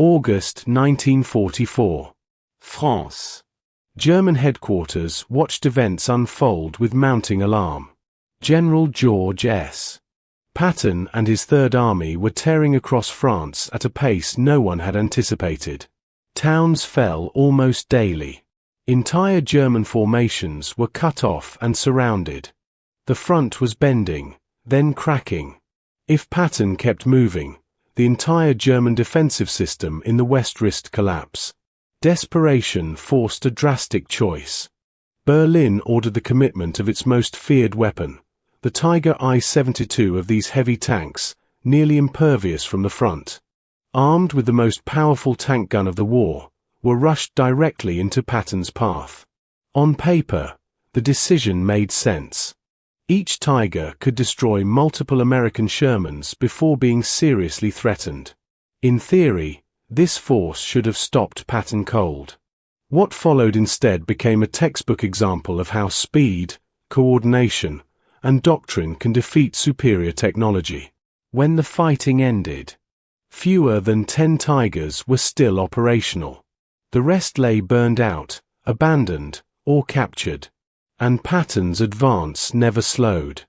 August 1944. France. German headquarters watched events unfold with mounting alarm. General George S. Patton and his Third Army were tearing across France at a pace no one had anticipated. Towns fell almost daily. Entire German formations were cut off and surrounded. The front was bending, then cracking. If Patton kept moving, the entire German defensive system in the West risked collapse. Desperation forced a drastic choice. Berlin ordered the commitment of its most feared weapon, the Tiger I-72 of these heavy tanks, nearly impervious from the front. Armed with the most powerful tank gun of the war, were rushed directly into Patton's path. On paper, the decision made sense. Each Tiger could destroy multiple American Shermans before being seriously threatened. In theory, this force should have stopped Patton cold. What followed instead became a textbook example of how speed, coordination, and doctrine can defeat superior technology. When the fighting ended, fewer than 10 Tigers were still operational. The rest lay burned out, abandoned, or captured. And Patton's advance never slowed.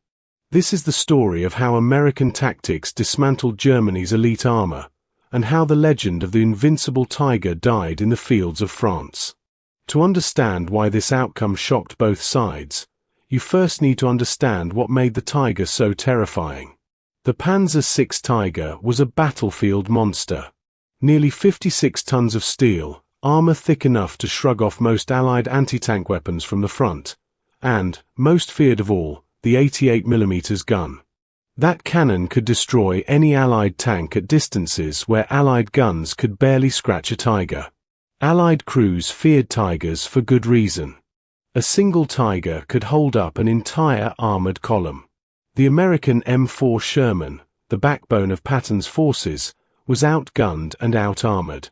This is the story of how American tactics dismantled Germany's elite armor, and how the legend of the invincible Tiger died in the fields of France. To understand why this outcome shocked both sides, you first need to understand what made the Tiger so terrifying. The Panzer VI Tiger was a battlefield monster. Nearly 56 tons of steel, armor thick enough to shrug off most Allied anti-tank weapons from the front, and, most feared of all, the 88mm gun. That cannon could destroy any Allied tank at distances where Allied guns could barely scratch a Tiger. Allied crews feared Tigers for good reason. A single Tiger could hold up an entire armored column. The American M4 Sherman, the backbone of Patton's forces, was outgunned and out-armored.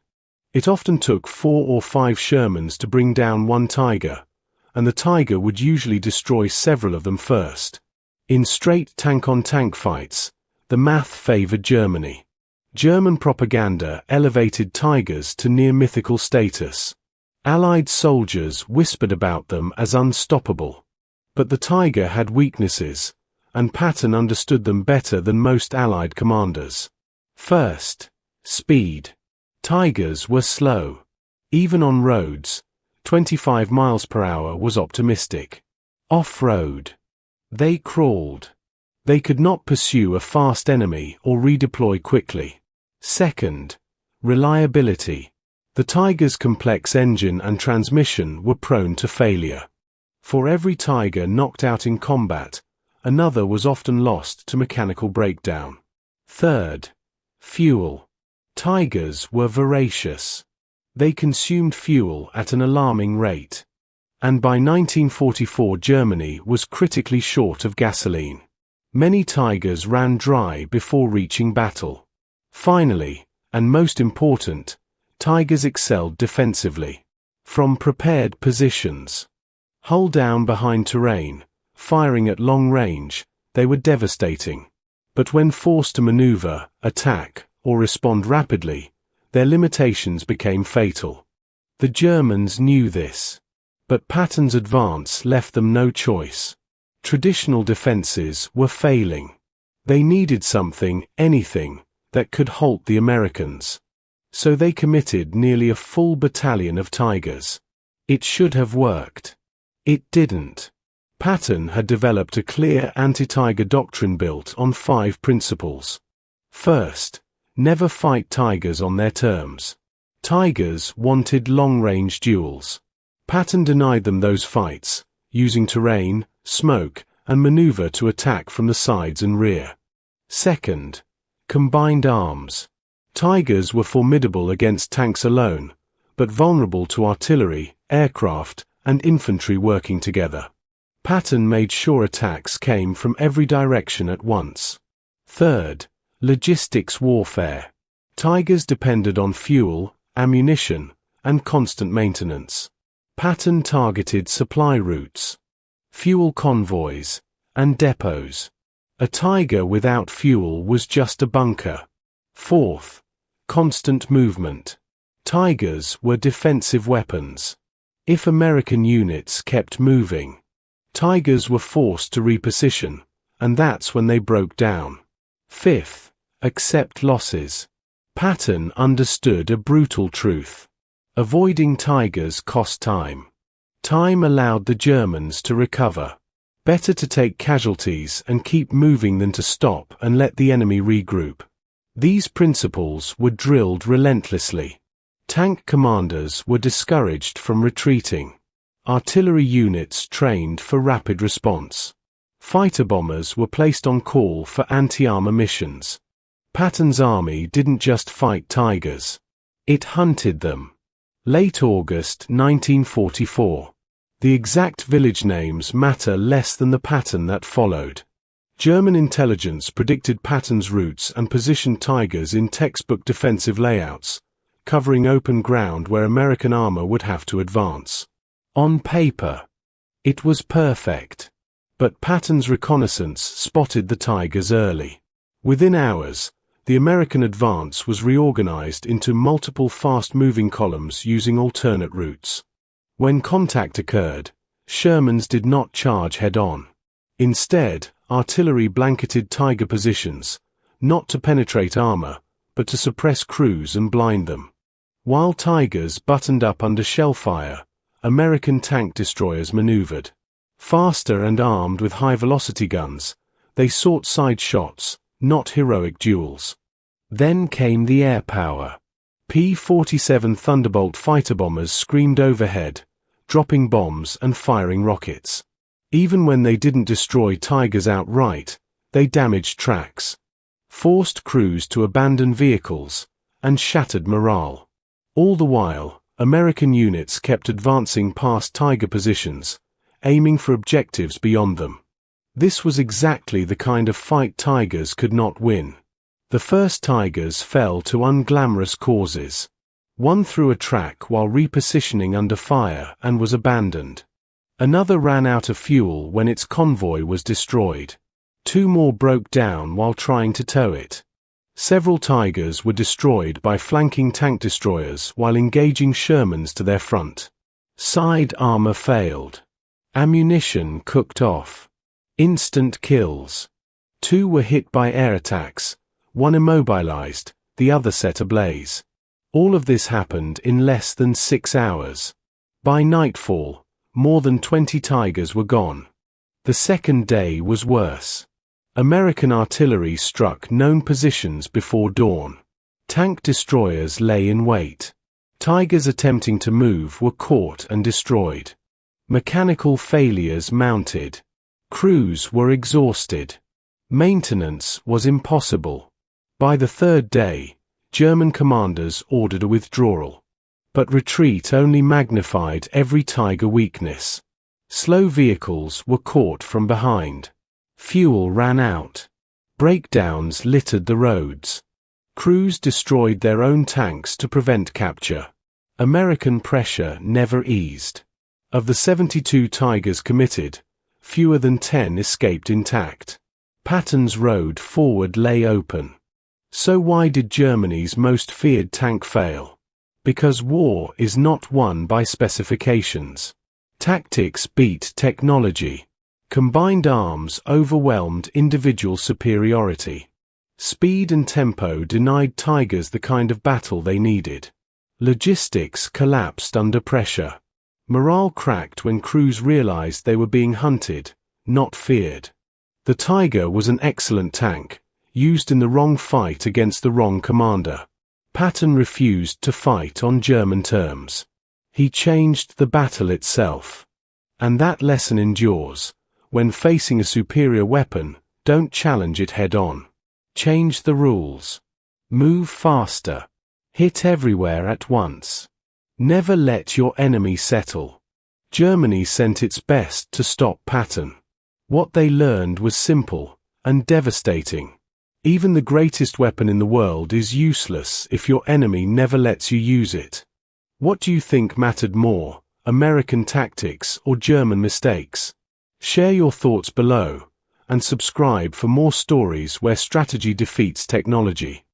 It often took 4 or 5 Shermans to bring down one Tiger, and the Tiger would usually destroy several of them first. In straight tank-on-tank fights, the math favored Germany. German propaganda elevated Tigers to near-mythical status. Allied soldiers whispered about them as unstoppable. But the Tiger had weaknesses, and Patton understood them better than most Allied commanders. First, speed. Tigers were slow. Even on roads, 25 miles per hour was optimistic. Off-road, they crawled. They could not pursue a fast enemy or redeploy quickly. Second, reliability. The Tiger's complex engine and transmission were prone to failure. For every Tiger knocked out in combat, another was often lost to mechanical breakdown. Third, fuel. Tigers were voracious. They consumed fuel at an alarming rate. And by 1944 Germany was critically short of gasoline. Many Tigers ran dry before reaching battle. Finally, and most important, Tigers excelled defensively. From prepared positions, hull down behind terrain, firing at long range, they were devastating. But when forced to maneuver, attack, or respond rapidly, their limitations became fatal. The Germans knew this. But Patton's advance left them no choice. Traditional defenses were failing. They needed something, anything, that could halt the Americans. So they committed nearly a full battalion of Tigers. It should have worked. It didn't. Patton had developed a clear anti-Tiger doctrine built on 5 principles. First, never fight Tigers on their terms. Tigers wanted long-range duels. Patton denied them those fights, using terrain, smoke, and maneuver to attack from the sides and rear. Second, combined arms. Tigers were formidable against tanks alone, but vulnerable to artillery, aircraft, and infantry working together. Patton made sure attacks came from every direction at once. Third, logistics warfare. Tigers depended on fuel, ammunition, and constant maintenance. Patton targeted supply routes, fuel convoys, and depots. A Tiger without fuel was just a bunker. Fourth, constant movement. Tigers were defensive weapons. If American units kept moving, Tigers were forced to reposition, and that's when they broke down. Fifth, accept losses. Patton understood a brutal truth. Avoiding Tigers cost time. Time allowed the Germans to recover. Better to take casualties and keep moving than to stop and let the enemy regroup. These principles were drilled relentlessly. Tank commanders were discouraged from retreating. Artillery units trained for rapid response. Fighter bombers were placed on call for anti-armor missions. Patton's army didn't just fight Tigers. It hunted them. Late August 1944. The exact village names matter less than the pattern that followed. German intelligence predicted Patton's routes and positioned Tigers in textbook defensive layouts, covering open ground where American armor would have to advance. On paper, it was perfect. But Patton's reconnaissance spotted the Tigers early. Within hours, the American advance was reorganized into multiple fast-moving columns using alternate routes. When contact occurred, Shermans did not charge head-on. Instead, artillery blanketed Tiger positions, not to penetrate armor, but to suppress crews and blind them. While Tigers buttoned up under shell fire, American tank destroyers maneuvered. Faster and armed with high-velocity guns, they sought side shots, not heroic duels. Then came the air power. P-47 Thunderbolt fighter bombers screamed overhead, dropping bombs and firing rockets. Even when they didn't destroy Tigers outright, they damaged tracks, forced crews to abandon vehicles, and shattered morale. All the while, American units kept advancing past Tiger positions, aiming for objectives beyond them. This was exactly the kind of fight Tigers could not win. The first Tigers fell to unglamorous causes. One threw a track while repositioning under fire and was abandoned. Another ran out of fuel when its convoy was destroyed. Two more broke down while trying to tow it. Several Tigers were destroyed by flanking tank destroyers while engaging Shermans to their front. Side armor failed. Ammunition cooked off. Instant kills. Two were hit by air attacks, one immobilized, the other set ablaze. All of this happened in less than 6 hours. By nightfall, more than 20 Tigers were gone. The second day was worse. American artillery struck known positions before dawn. Tank destroyers lay in wait. Tigers attempting to move were caught and destroyed. Mechanical failures mounted. Crews were exhausted. Maintenance was impossible. By the third day, German commanders ordered a withdrawal. But retreat only magnified every Tiger weakness. Slow vehicles were caught from behind. Fuel ran out. Breakdowns littered the roads. Crews destroyed their own tanks to prevent capture. American pressure never eased. Of the 72 Tigers committed, fewer than 10 escaped intact. Patton's road forward lay open. So why did Germany's most feared tank fail? Because war is not won by specifications. Tactics beat technology. Combined arms overwhelmed individual superiority. Speed and tempo denied Tigers the kind of battle they needed. Logistics collapsed under pressure. Morale cracked when crews realized they were being hunted, not feared. The Tiger was an excellent tank, used in the wrong fight against the wrong commander. Patton refused to fight on German terms. He changed the battle itself. And that lesson endures. When facing a superior weapon, don't challenge it head-on. Change the rules. Move faster. Hit everywhere at once. Never let your enemy settle. Germany sent its best to stop Patton. What they learned was simple and devastating. Even the greatest weapon in the world is useless if your enemy never lets you use it. What do you think mattered more, American tactics or German mistakes? Share your thoughts below, and subscribe for more stories where strategy defeats technology.